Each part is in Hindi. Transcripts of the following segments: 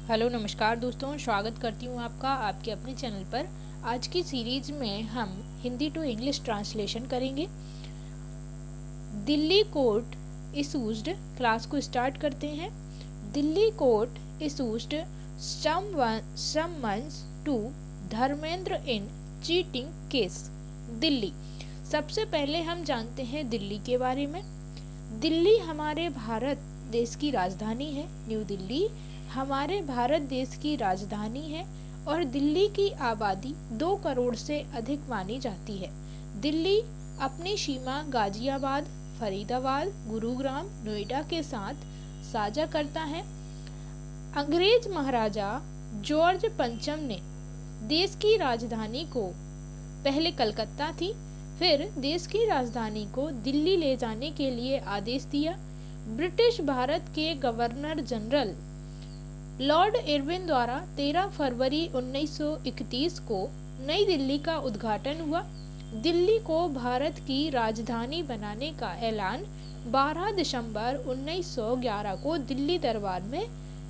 हेलो नमस्कार दोस्तों, स्वागत करती हूँ आपका आपके अपने चैनल पर। आज की सीरीज में हम हिंदी टू इंग्लिश ट्रांसलेशन करेंगे। दिल्ली कोर्ट इशूड, क्लास को स्टार्ट करते हैं। Delhi court issued summons to Dharmendra in cheating case. Delhi, सबसे पहले हम जानते हैं दिल्ली के बारे में। दिल्ली हमारे भारत देश की राजधानी है। न्यू दिल्ली हमारे भारत देश की राजधानी है और दिल्ली की आबादी 2 करोड़ से अधिक मानी जाती है। दिल्ली अपनी सीमा गाजियाबाद, फरीदाबाद, गुरुग्राम, नोएडा के साथ साझा करता है। अंग्रेज महाराजा जॉर्ज पंचम ने देश की राजधानी को, पहले कलकत्ता थी, फिर देश की राजधानी को दिल्ली ले जाने के लिए आदेश दिया। ब्रिटिश भारत के गवर्नर जनरल लॉर्ड इरविन द्वारा 13 फरवरी 1931 को नई दिल्ली का उद्घाटन हुआ। दिल्ली को भारत की राजधानी बनाने का ऐलान 12 दिसंबर 1911 को दिल्ली दरबार में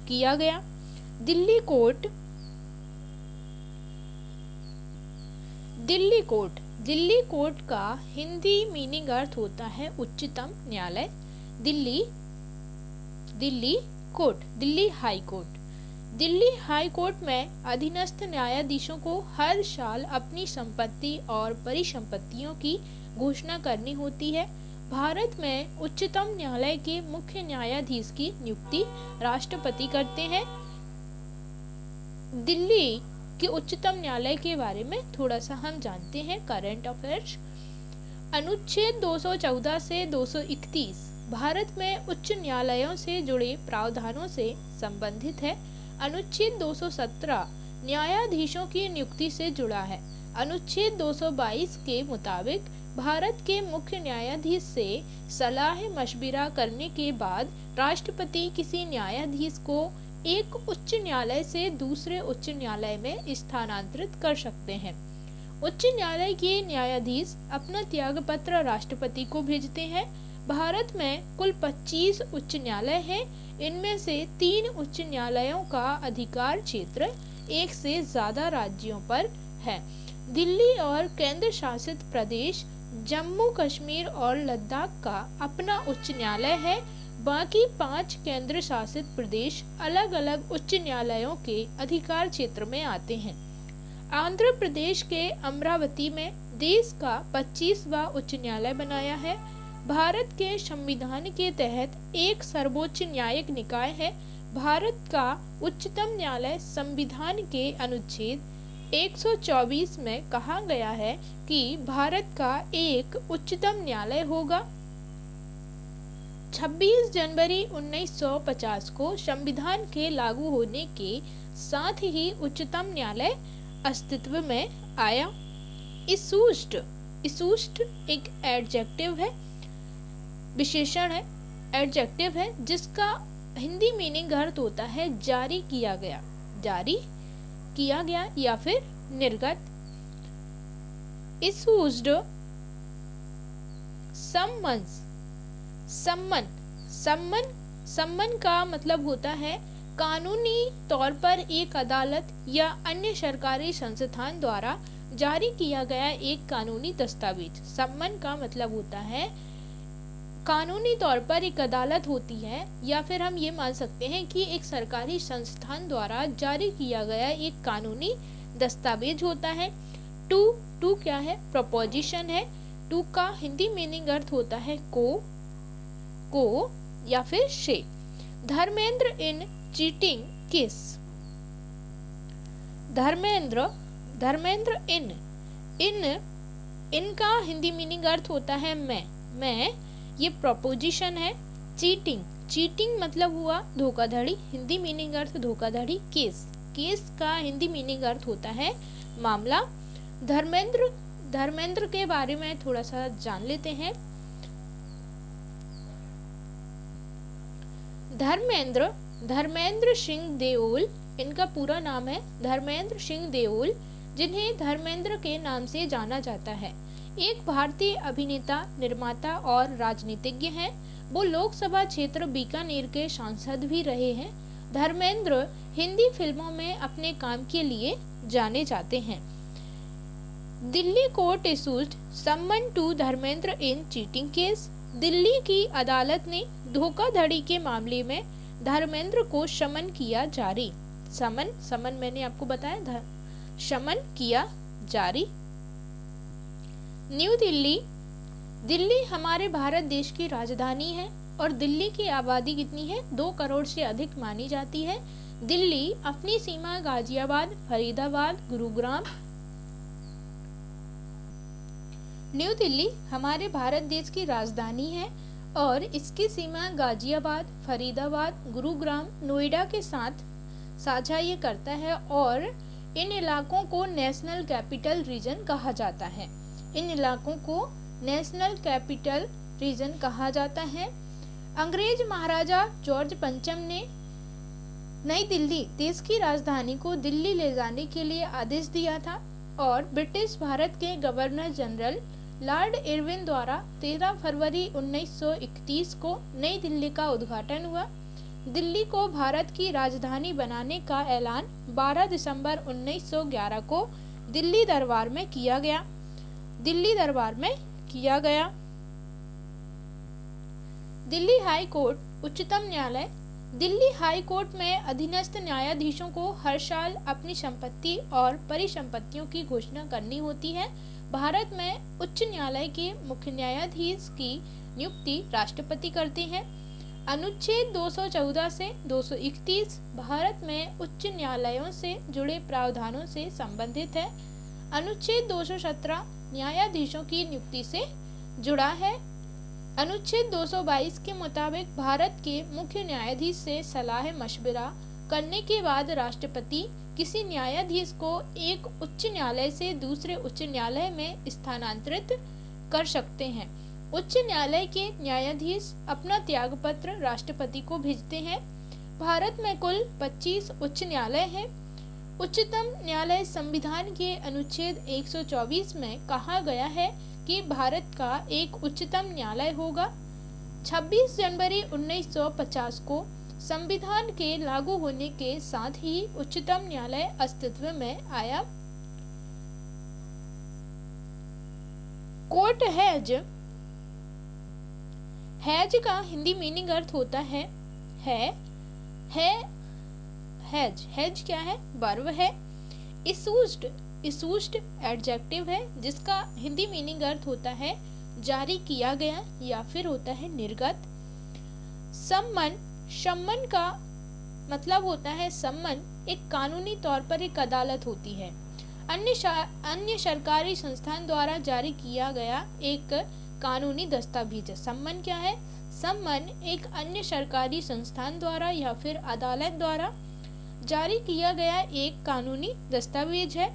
किया गया। दिल्ली कोर्ट दिल्ली कोर्ट का हिंदी मीनिंग अर्थ होता है उच्चतम न्यायालय। Delhi court, Delhi high court. Delhi high court में अधीनस्थ न्यायाधीशों को हर साल अपनी संपत्ति और परिसंपत्तियों की घोषणा करनी होती है। भारत में उच्चतम न्यायालय के मुख्य न्यायाधीश की नियुक्ति राष्ट्रपति करते हैं। दिल्ली के उच्चतम न्यायालय के बारे में थोड़ा सा हम जानते हैं, करंट अफेयर्स। अनुच्छेद 214 से 231 भारत में उच्च न्यायालयों से जुड़े प्रावधानों से संबंधित है। अनुच्छेद 217 न्यायाधीशों की नियुक्ति से जुड़ा है। अनुच्छेद 222 के मुताबिक भारत के मुख्य न्यायाधीश से सलाह मशविरा करने के बाद राष्ट्रपति किसी न्यायाधीश को एक उच्च न्यायालय से दूसरे उच्च न्यायालय में स्थानांतरित कर सकते हैं। उच्च न्यायालय के न्यायाधीश अपना त्यागपत्र राष्ट्रपति को भेजते हैं। भारत में कुल 25 उच्च न्यायालय हैं। इनमें से 3 उच्च न्यायालयों का अधिकार क्षेत्र एक से ज्यादा राज्यों पर है। दिल्ली और केंद्र शासित प्रदेश जम्मू कश्मीर और लद्दाख का अपना उच्च न्यायालय है। बाकी 5 केंद्र शासित प्रदेश अलग अलग उच्च न्यायालयों के अधिकार क्षेत्र में आते हैं। आंध्र प्रदेश के अमरावती में देश का 25वां उच्च न्यायालय बनाया है। भारत के संविधान के तहत एक सर्वोच्च न्यायिक निकाय है। भारत का उच्चतम न्यायालय संविधान के अनुच्छेद 124 में कहा गया है कि भारत का एक उच्चतम न्यायालय होगा। 26 जनवरी 1950 को संविधान के लागू होने के साथ ही उच्चतम न्यायालय अस्तित्व में आया। इशूड एक एडजेक्टिव है, विशेषण है, एडजेक्टिव है, जिसका हिंदी मीनिंग अर्थ होता है जारी किया गया या फिर निर्गत। इशूड सम्मन का मतलब होता है कानूनी तौर पर एक अदालत या अन्य सरकारी संस्थान द्वारा जारी किया गया एक कानूनी दस्तावेज। सम्मन का मतलब होता है कानूनी तौर पर एक अदालत होती है, या फिर हम ये मान सकते हैं कि एक सरकारी संस्थान द्वारा जारी किया गया एक कानूनी दस्तावेज होता है। टू क्या है? प्रपोजिशन है। टू का हिंदी मीनिंग अर्थ होता है को या फिर से। Dharmendra in cheating case. Dharmendra इन का हिंदी मीनिंग अर्थ होता है मैं, ये प्रपोजिशन है। चीटिंग मतलब हुआ धोखाधड़ी, हिंदी मीनिंग अर्थ धोखाधड़ी। केस का हिंदी मीनिंग अर्थ होता है मामला। धर्मेंद्र के बारे में थोड़ा सा जान लेते हैं। धर्मेंद्र सिंह देओल, इनका पूरा नाम है धर्मेंद्र सिंह देओल, जिन्हें धर्मेंद्र के नाम से जाना जाता है। एक भारतीय अभिनेता, निर्माता और राजनीतिज्ञ हैं। वो लोकसभा क्षेत्र बीकानेर के सांसद भी रहे हैं। धर्मेंद्र हिंदी फिल्मों में अपने काम के लिए जाने जाते हैं। Delhi court issued summon to Dharmendra in cheating case. Delhi की अदालत ने धोखाधड़ी के मामले में धर्मेंद्र को समन किया जारी। समन मैंने आपको बताया, समन किया जारी। न्यू दिल्ली। दिल्ली हमारे भारत देश की राजधानी है और दिल्ली की आबादी कितनी है? 2 करोड़ से अधिक मानी जाती है। दिल्ली अपनी सीमा गाजियाबाद, फरीदाबाद, गुरुग्राम। न्यू दिल्ली हमारे भारत देश की राजधानी है और इसकी सीमा गाजियाबाद, फरीदाबाद, गुरुग्राम, नोएडा के साथ साझा ये करता है और इन इलाकों को नेशनल कैपिटल रीजन कहा जाता है। इन इलाकों को नेशनल कैपिटल रीजन कहा जाता है। अंग्रेज महाराजा जॉर्ज पंचम ने नई दिल्ली देश की राजधानी को दिल्ली ले जाने के लिए आदेश दिया था और ब्रिटिश भारत के गवर्नर जनरल लॉर्ड इरविन द्वारा 13 फरवरी 1931 को नई दिल्ली का उद्घाटन हुआ। दिल्ली को भारत की राजधानी बनाने का ऐलान 12 दिसंबर 1911 को दिल्ली दरबार में किया गया। दिल्ली दरबार में किया गया। दिल्ली हाई कोर्ट उच्चतम न्यायालय। दिल्ली हाई कोर्ट में अधीनस्थ न्यायाधीशों को हर साल अपनी संपत्ति और परिसंपत्तियों की घोषणा करनी होती है। भारत में उच्च न्यायालय के मुख्य न्यायाधीश की नियुक्ति राष्ट्रपति करते हैं। अनुच्छेद 214 से 231 भारत में उच्च न्यायालयों से जुड़े प्रावधानों से संबंधित है। अनुच्छेद 217 न्यायाधीशों की नियुक्ति से जुड़ा है। अनुच्छेद 222 के मुताबिक भारत के मुख्य न्यायाधीश से सलाह मशविरा करने के बाद राष्ट्रपति किसी न्यायाधीश को एक उच्च न्यायालय से दूसरे उच्च न्यायालय में स्थानांतरित कर सकते हैं। उच्च न्यायालय के न्यायाधीश अपना त्यागपत्र राष्ट्रपति को भेजते हैं। भारत में कुल 25 उच्च न्यायालय हैं। उच्चतम न्यायालय संविधान के अनुच्छेद 124 में कहा गया है कि भारत का एक उच्चतम न्यायालय होगा। 26 जनवरी 1950 को संविधान के लागू होने के साथ ही उच्चतम न्यायालय अस्तित्व में आया। Court has. हैज का हिंदी मीनिंग अर्थ होता है हैज क्या है? वर्ब है। इशूड एडजेक्टिव है जिसका हिंदी मीनिंग अर्थ होता है जारी किया गया या फिर होता है निर्गत। सम्मन का मतलब होता है सम्मन एक कानूनी तौर पर एक अदालत होती है। अन्य सरकारी संस्थान द्वारा जारी किया गया एक कानूनी दस्तावेज। सम्मन क्या है? सम्मन एक अन्य सरकारी संस्थान द्वारा या फिर अदालत द्वारा जारी किया गया एक कानूनी दस्तावेज है।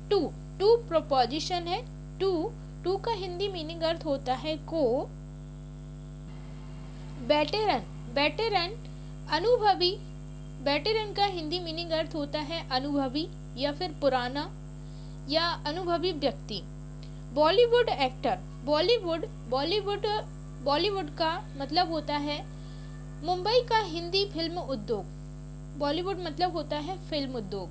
टू प्रोपोजिशन है। टू का हिंदी मीनिंग अर्थ होता है को। वेटेरन अनुभवी। वेटेरन का हिंदी मीनिंग अर्थ होता है अनुभवी या फिर पुराना या अनुभवी व्यक्ति। बॉलीवुड एक्टर। बॉलीवुड का मतलब होता है मुंबई का हिंदी फिल्म उद्योग। बॉलीवुड मतलब होता है फिल्म उद्योग।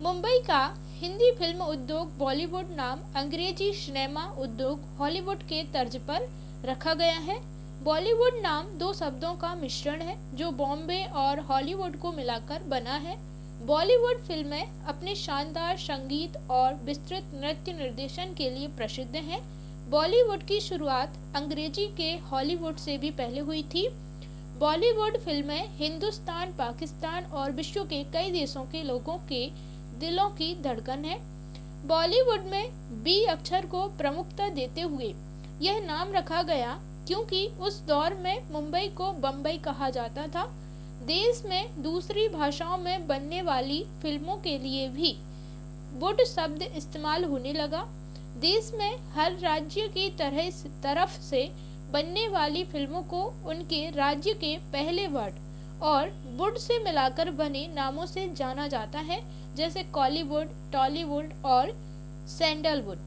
मुंबई का हिंदी फिल्म उद्योग बॉलीवुड नाम अंग्रेजी सिनेमा उद्योग हॉलीवुड के तर्ज पर रखा गया है। बॉलीवुड नाम 2 शब्दों का मिश्रण है जो बॉम्बे और हॉलीवुड को मिलाकर बना है। बॉलीवुड फिल्में अपने शानदार संगीत और विस्तृत नृत्य निर्देशन के लिए प्रसिद्ध हैं। बॉलीवुड की शुरुआत अंग्रेजी के हॉलीवुड से भी पहले हुई थी। बॉलीवुड फिल्में हिंदुस्तान, पाकिस्तान और विश्व के कई देशों के लोगों के दिलों की धड़कन है। बॉलीवुड में बी अक्षर को प्रमुखता देते हुए यह नाम रखा गया क्योंकि उस दौर में मुंबई को बम्बई कहा जाता था। देश में दूसरी भाषाओं में बनने वाली फिल्मों के लिए भी वुड शब्द इस्तेमाल होने लगा। देश में हर राज्य की तरफ से बनने वाली फिल्मों को उनके राज्य के पहले वर्ड और वुड से मिलाकर बने नामों से जाना जाता है, जैसे कॉलीवुड, टॉलीवुड और सैंडलवुड।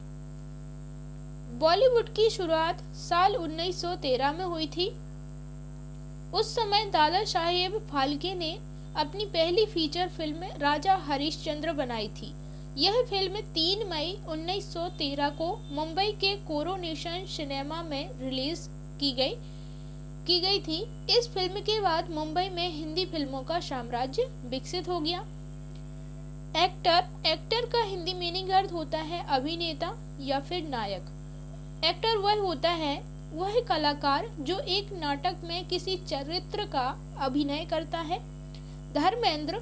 बॉलीवुड की शुरुआत साल 1913 में हुई थी। उस समय दादा साहेब फाल्के ने अपनी पहली फीचर फिल्म राजा हरिश्चंद्र बनाई थी। यह फिल्म 3 मई 1913 को मुंबई के कोरोनेशन सिनेमा में रिलीज की गई थी। इस फिल्म के बाद मुंबई में हिंदी फिल्मों का साम्राज्य विकसित हो गया। एक्टर का हिंदी मीनिंग अर्थ होता है अभिनेता या फिर नायक। एक्टर वह कलाकार जो एक नाटक में किसी चरित्र का अभिनय करता है। धर्मेंद्र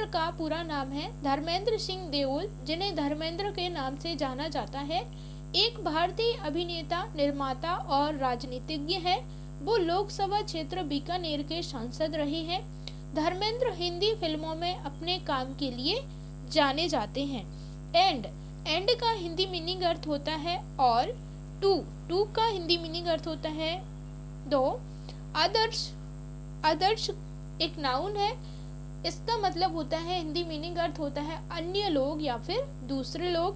का पूरा नाम है धर्मेंद्र सिंह देओल, जिन्हें धर्मेंद्र के नाम से जाना जाता है, एक भारतीय अभिनेता, निर्माता और राजनीतिज्ञ है। वो लोकसभा क्षेत्र बीकानेर के सांसद रहे हैं। धर्मेंद्र हिंदी फिल्मों में अपने काम के लिए जाने जाते हैं। एंड का हिंदी मीनिंग अर्थ होता है और। टू का हिंदी मीनिंग अर्थ होता है दो। आदर्श एक नाउन है, इसका मतलब होता है, हिंदी मीनिंग अर्थ होता है अन्य लोग या फिर दूसरे लोग।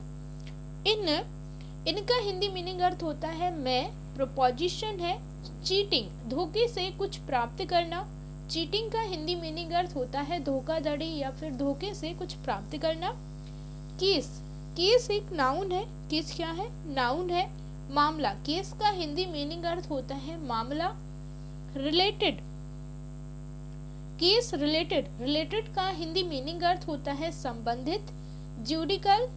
इनका हिंदी मीनिंग अर्थ होता है मैं। प्रोपोजिशन है चीटिंग, धोखे से कुछ प्राप्त करना। चीटिंग का हिंदी मीनिंग अर्थ होता है धोखाधड़ी या फिर धोखे से कुछ प्राप्त करना। केस एक नाउन है। केस क्या है? नाउन है। मामला, केस का हिंदी मीनिंग अर्थ होता है मामला। रिलेटेड का हिंदी मीनिंग अर्थ होता है संबंधित। ज्यूडिकल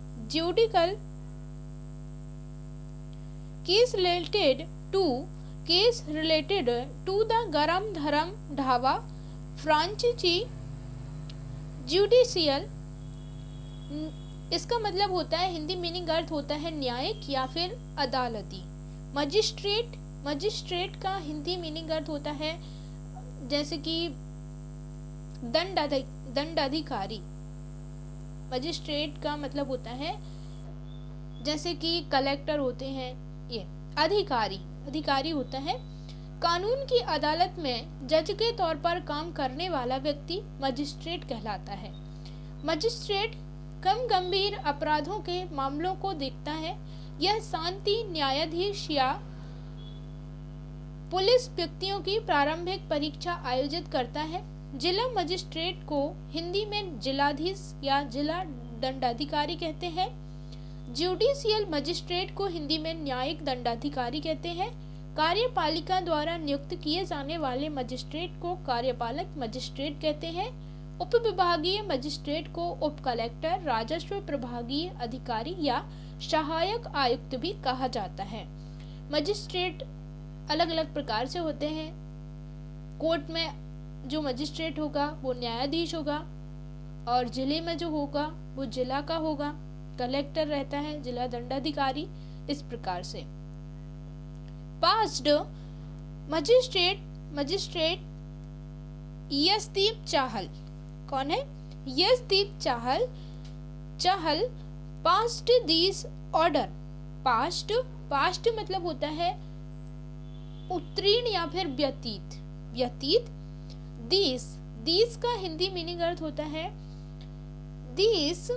केस रिलेटेड टू द गरम धरम ढाबा फ्रांचीसी। जुडिशियल, इसका मतलब होता है, हिंदी मीनिंग अर्थ होता है न्यायिक या फिर अदालती। मजिस्ट्रेट का हिंदी मीनिंग अर्थ होता है जैसे कि दंडाधिकारी। मजिस्ट्रेट का मतलब होता है जैसे कि कलेक्टर होते हैं, ये अधिकारी होता है। कानून की अदालत में जज के तौर पर काम करने वाला व्यक्ति मजिस्ट्रेट कहलाता है। मजिस्ट्रेट कम गंभीर अपराधों के मामलों को देखता है। यह शांति न्यायाधीश या पुलिस व्यक्तियों की प्रारंभिक परीक्षा आयोजित करता है। जिला मजिस्ट्रेट को हिंदी में जिलाधीश या जिला दंडाधिकारी कहते हैं। ज्यूडिशियल मजिस्ट्रेट को हिंदी में न्यायिक दंडाधिकारी कहते हैं। कार्यपालिका द्वारा नियुक्त किए जाने वाले मजिस्ट्रेट को कार्यपालक मजिस्ट्रेट कहते हैं। उप विभागीय मजिस्ट्रेट को उप कलेक्टर, राजस्व प्रभागीय अधिकारी या सहायक आयुक्त भी कहा जाता है। मजिस्ट्रेट अलग अलग प्रकार से होते हैं। कोर्ट में जो मजिस्ट्रेट होगा वो न्यायाधीश होगा, और जिले में जो होगा वो जिला का होगा। कलेक्टर रहता है, जिला दंडाधिकारी, इस प्रकार से। पास्ट मजिस्ट्रेट यशदीप चाहल। कौन है? यशदीप चाहल पास्ट दिस ऑर्डर। पास्ट मतलब होता है उत्तीर्ण या फिर व्यतीत। दिस का हिंदी मीनिंग अर्थ होता है दिस।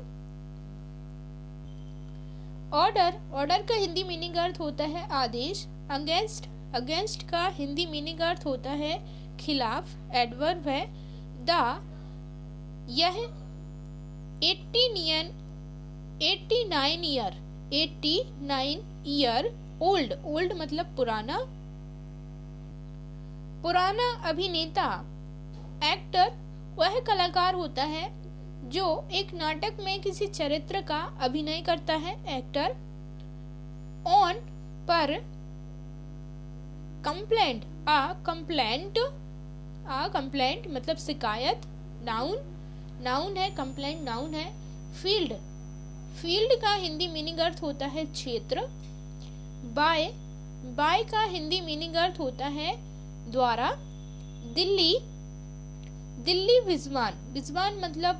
ऑर्डर का हिंदी मीनिंग अर्थ होता है आदेश। अगेंस्ट का हिंदी मीनिंग अर्थ होता है खिलाफ, एडवर्ब है। यह 89 ईयर ओल्ड मतलब पुराना अभिनेता। एक्टर वह कलाकार होता है जो एक नाटक में किसी चरित्र का अभिनय करता है। एक्टर। ऑन पर। कंप्लेंट मतलब शिकायत। नाउन है, कंप्लेंट नाउन है। फील्ड का हिंदी मीनिंग अर्थ होता है क्षेत्र। बाय का हिंदी मीनिंग अर्थ होता है द्वारा। दिल्ली विजवान मतलब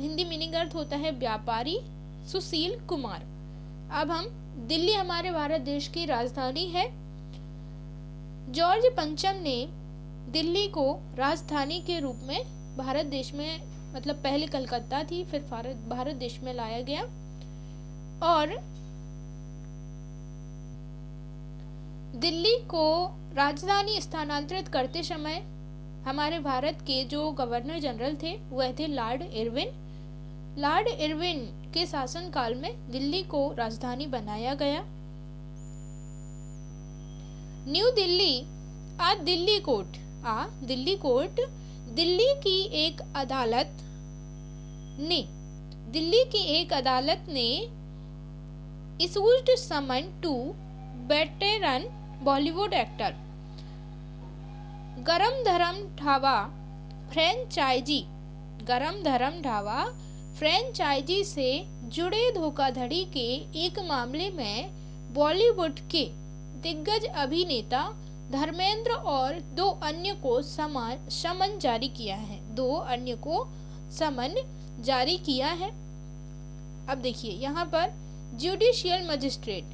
हिंदी मीनिंग अर्थ होता है व्यापारी। सुशील कुमार। अब हम दिल्ली हमारे भारत देश की राजधानी है। जॉर्ज पंचम ने दिल्ली को राजधानी के रूप में भारत देश में, मतलब पहले कलकत्ता थी, फिर भारत देश में लाया गया। और दिल्ली को राजधानी स्थानांतरित करते समय हमारे भारत के जो गवर्नर जनरल थे वह थे लॉर्ड इरविन। लॉर्ड इरविन के शासनकाल में दिल्ली को राजधानी बनाया गया। न्यू दिल्ली दिल्ली कोर्ट दिल्ली की एक अदालत ने issued summon to veteran Bollywood actor गरम धरम ढाबा फ्रेंचाइजी से जुड़े धोखाधड़ी के एक मामले में बॉलीवुड के दिग्गज अभिनेता धर्मेंद्र और दो अन्य को समन जारी किया है। अब देखिए यहाँ पर जुडिशियल मजिस्ट्रेट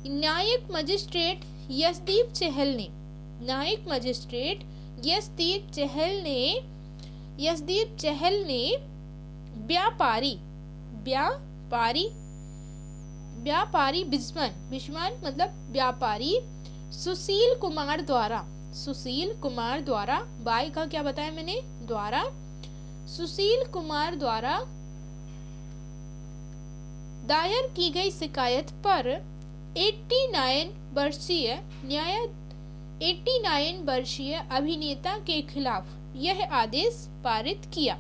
न्यायिक मजिस्ट्रेट यशदीप चहल ने व्यापारी बिस्मान मतलब व्यापारी सुशील कुमार द्वारा बाई का क्या बताया मैंने सुशील कुमार द्वारा दायर की गई शिकायत पर 89 वर्षीय अभिनेता के खिलाफ यह आदेश पारित किया।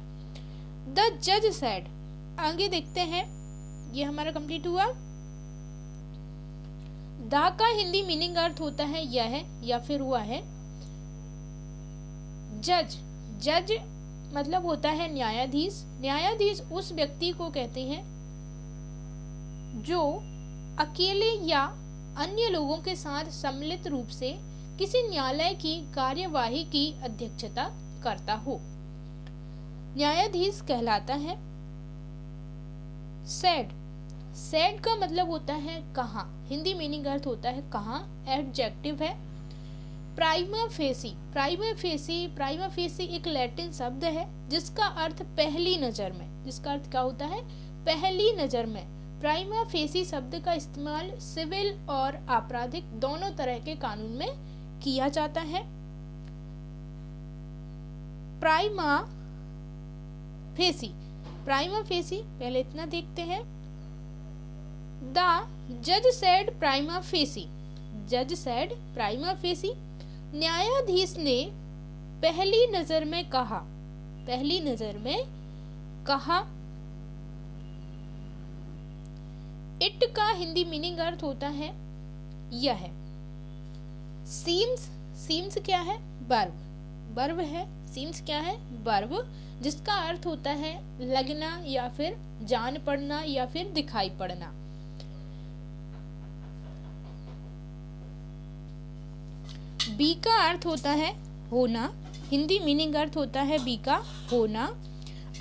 द जज सेड, आगे देखते हैं, ये हमारा कंप्लीट हुआ। दा का हिंदी मीनिंग अर्थ होता है यह या फिर हुआ है। जज मतलब होता है न्यायाधीश उस व्यक्ति को कहते हैं जो अकेले या अन्य लोगों के साथ सम्मिलित रूप से किसी न्यायालय की कार्यवाही की अध्यक्षता करता हो, न्यायाधीश कहलाता है। सेड का मतलब होता है कहा, हिंदी मीनिंग अर्थ होता है कहा, एडजेक्टिव है। प्राइमा फेसी एक लैटिन शब्द है जिसका अर्थ पहली नजर में, जिसका अर्थ क्या होता है पहली नजर में। प्राइमा फेसी शब्द का इस्तेमाल सिविल और आपराधिक दोनों तरह के कानून में किया जाता है। प्राइमा फेसी पहले इतना देखते हैं। द जज सेड प्राइमा फेसी न्यायाधीश ने पहली नजर में कहा। इट का हिंदी मीनिंग अर्थ होता है यह। सीम्स क्या है वर्ब है। सीम्स क्या है वर्ब, जिसका अर्थ होता है लगना या फिर जान पड़ना या फिर दिखाई पड़ना। बी का अर्थ होता है होना, हिंदी मीनिंग अर्थ होता है बी का होना।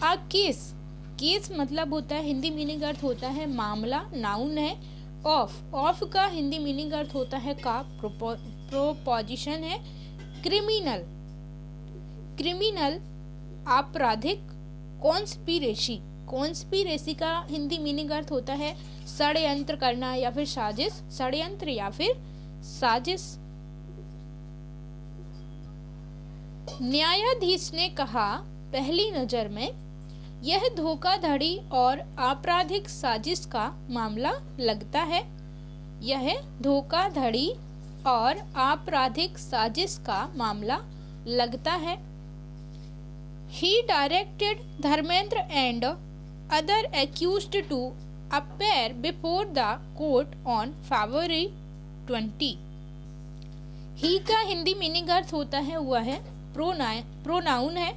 आ केस मतलब होता है हिंदी मीनिंग अर्थ होता है मामला, नाउन है। ऑफ का हिंदी मीनिंग अर्थ होता है का, प्रोपोजिशन है। क्रिमिनल आपराधिक। कॉन्स्पिरेसी का हिंदी मीनिंग अर्थ होता है षड्यंत्र करना या फिर साजिश। न्यायाधीश ने कहा पहली नजर में यह धोखाधड़ी और आपराधिक साजिश का मामला लगता है। यह धोखाधड़ी और आपराधिक साजिश का मामला लगता है। He directed Dharmendra and other accused to appear before the court on February 20। He का हिंदी मीनिंग अर्थ होता है हुआ है, प्रोनाउन है।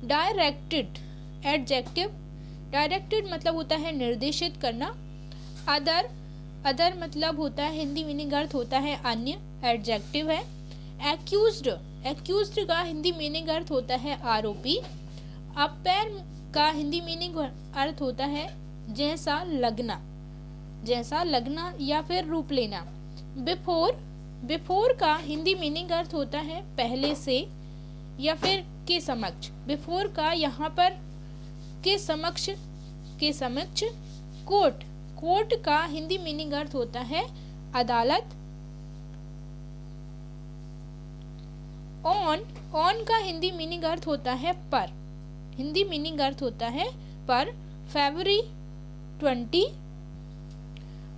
डायरेक्टेड एडजेक्टिव, डायरेक्टेड मतलब होता है निर्देशित करना। अदर मतलब होता है हिंदी मीनिंग अर्थ होता है अन्य, एडजेक्टिव है। एक्यूज्ड का हिंदी मीनिंग अर्थ होता है आरोपी। अपेयर का हिंदी मीनिंग अर्थ होता है जैसा लगना या फिर रूप लेना। बिफोर का हिंदी मीनिंग अर्थ होता है पहले से या फिर के समक्ष। बिफोर का यहाँ पर के समक्ष कोर्ट का हिंदी मीनिंग अर्थ होता है अदालत। ऑन का हिंदी मीनिंग अर्थ होता है पर, हिंदी मीनिंग अर्थ होता है पर। फरवरी 20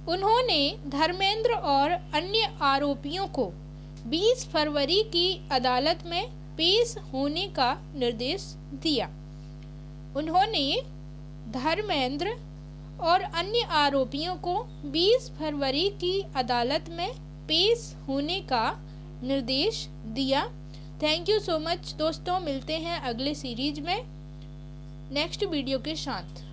उन्होंने धर्मेंद्र और अन्य आरोपियों को 20 फरवरी की अदालत में पेश होने का निर्देश दिया। उन्होंने धर्मेंद्र और अन्य आरोपियों को 20 फरवरी की अदालत में पेश होने का निर्देश दिया। थैंक यू सो मच दोस्तों, मिलते हैं अगले सीरीज में नेक्स्ट वीडियो के साथ।